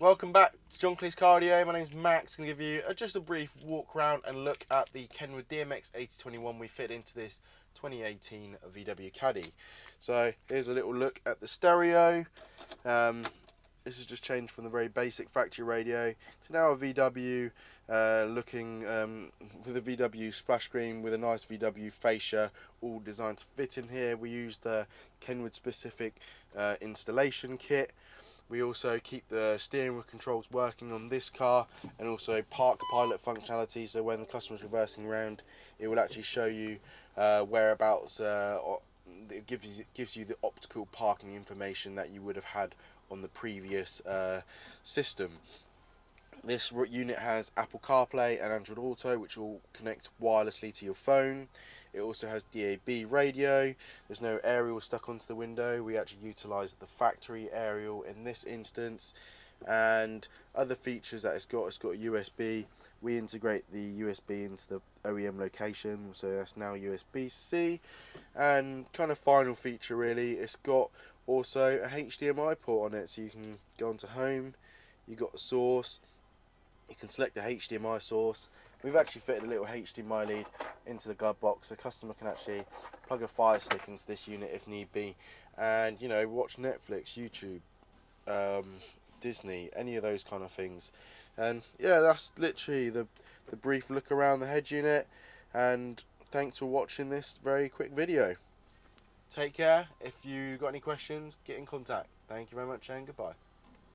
Welcome back to John Cleese Cardio. My name's Max. I'm going to give you just a brief walk around and look at the Kenwood DMX 8021 we fit into this 2018 VW Caddy. So here's a little look at the stereo. This has just changed from the very basic factory radio to now a VW looking with a VW splash screen with a nice VW fascia, all designed to fit in here. We used the Kenwood specific installation kit. We also keep the steering wheel controls working on this car, and also park pilot functionality, so when the customer's reversing around it will actually show you whereabouts. It gives you the optical parking information that you would have had on the previous system. This unit has Apple CarPlay and Android Auto, which will connect wirelessly to your phone. It also has DAB radio. There's no aerial stuck onto the window. We actually utilise the factory aerial in this instance. And other features that it's got a USB. We integrate the USB into the OEM location, so that's now USB-C. And kind of final feature really, it's got also a HDMI port on it, so you can go onto home. You've got the source. You can select the HDMI source. We've actually fitted a little HDMI lead into the glove box, so the customer can actually plug a Fire Stick into this unit if need be, and watch Netflix, YouTube, Disney, any of those kind of things. And yeah, that's literally the brief look around the head unit. And thanks for watching this very quick video. Take care. If you got any questions, get in contact. Thank you very much and goodbye.